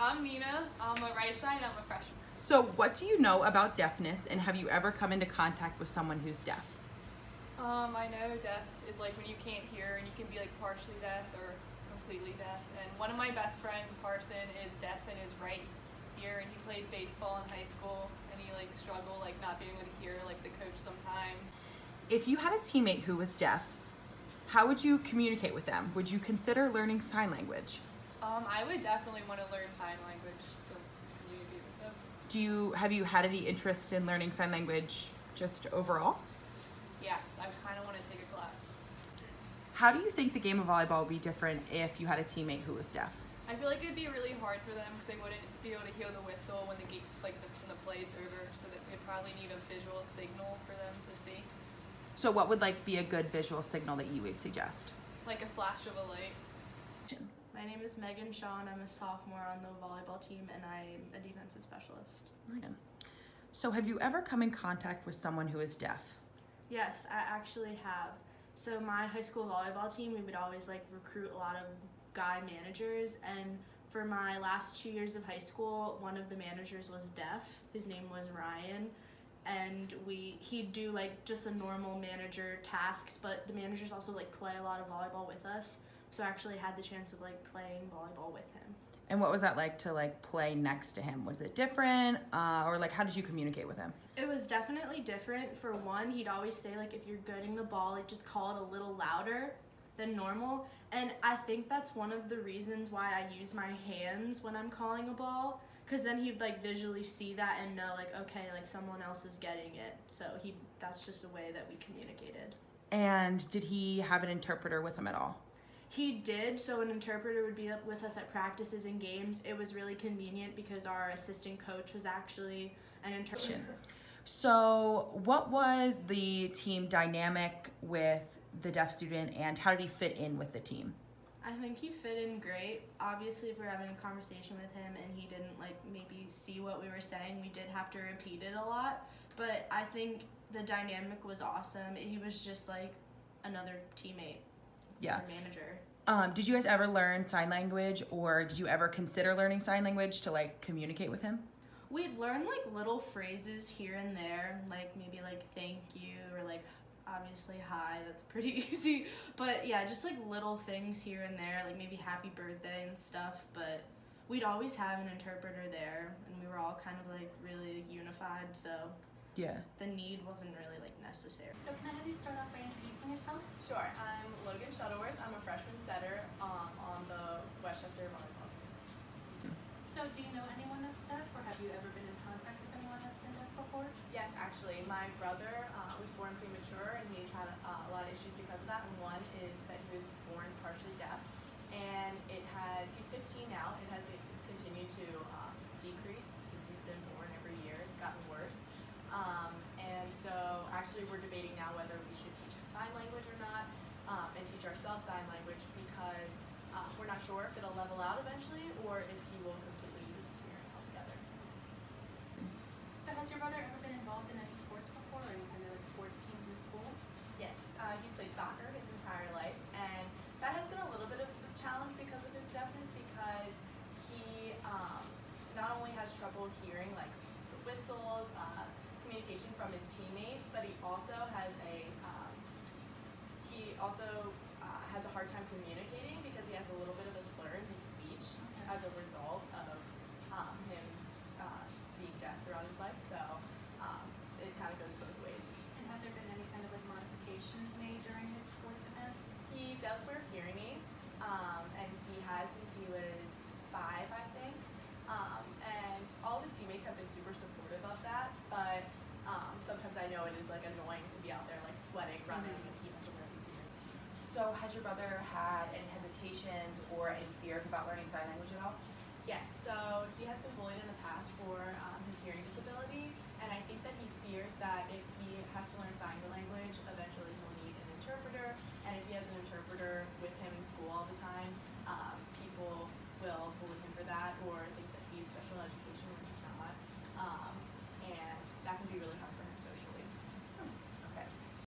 I'm Nina. I'm a right side. I'm a freshman. So what do you know about deafness, and have you ever come into contact with someone who's deaf? I know deaf is like when you can't hear and you can be like partially deaf or completely deaf. And one of my best friends, Carson, is deaf in his right ear, and he played baseball in high school, and he like struggled like not being able to hear like the coach sometimes. If you had a teammate who was deaf, how would you communicate with them? Would you consider learning sign language? I would definitely want to learn sign language to communicate with them. Have you had any interest in learning sign language just overall? Yes, I kind of want to take a class. How do you think the game of volleyball would be different if you had a teammate who was deaf? I feel like it'd be really hard for them because they wouldn't be able to hear the whistle when the game, when the play's over. So that we'd probably need a visual signal for them to see, So what would be a good visual signal that you would suggest? like a flash of a light. My name is Megan Shawn. I'm a sophomore on the volleyball team, and I'm a defensive specialist. So have you ever come in contact with someone who is deaf? Yes, I actually have. So my high school volleyball team, we would always recruit a lot of guy managers, and for my last 2 years of high school, one of the managers was deaf. His name was Ryan, and he'd do just the normal manager tasks, but the managers also play a lot of volleyball with us. So I actually had the chance of playing volleyball with him. And what was that like to play next to him? Was it different, or how did you communicate with him? It was definitely different. For one, he'd always say if you're getting the ball, just call it a little louder than normal. And I think that's one of the reasons why I use my hands when I'm calling a ball, because then he'd visually see that and know okay, someone else is getting it. So that's just a way that we communicated. And did he have an interpreter with him at all? He did, so an interpreter would be up with us at practices and games. It was really convenient because our assistant coach was actually an interpreter. So what was the team dynamic with the deaf student, and how did he fit in with the team? I think he fit in great. Obviously, if we're having a conversation with him and he didn't maybe see what we were saying, we did have to repeat it a lot. But I think the dynamic was awesome. He was just another teammate. Yeah. Or manager. Did you guys ever learn sign language, or did you ever consider learning sign language to communicate with him? We'd learn little phrases here and there, maybe thank you, or obviously hi, that's pretty easy. But yeah, just little things here and there, maybe happy birthday and stuff. But we'd always have an interpreter there, and we were all kind of really unified, so Yeah. the need wasn't really necessary. So can I have you start off by introducing yourself? Sure. I'm Logan Shuttleworth. I'm a freshman setter on the Westchester volleyball team. So do you know anyone that's deaf, or have you ever been in contact with anyone that's been deaf before? Yes, actually, my brother was born premature, and he's had a lot of issues because of that. And one is that he was born partially deaf, and he's 15 now. It has continued to decrease since he's been born every year. It's gotten worse. And so actually we're debating now whether we should teach him sign language or not, and teach ourselves sign language, because we're not sure if it'll level out eventually or if he will completely lose his hearing altogether. So has your brother ever been involved in any sports before, or any kind of sports teams in school? Yes, he's played soccer his entire life, and that has been a little bit of a challenge because of his deafness, because he not only has trouble hearing the whistles, communication from his teammates, but he also has a hard time communicating because he has a little bit of a slur in his speech as a result of him being deaf throughout his life. So it kind of goes both ways. And have there been any kind of modifications made during his sports events? He does wear hearing aids, and he has since he was 5, I think. And all of his teammates have been super supportive of that, but sometimes I know it is annoying to be out there sweating, running, and he has to wear these hearing aids. So has your brother had any hesitations or any fears about learning sign language at all? Yes, so he has been bullied in the past for his hearing disability, and I think that he fears that if he has to learn sign language, eventually he'll need an interpreter, and if he has an interpreter with him in school all the time, people will bully him for that or think that he's special education when he's not, and that can be really hard for him.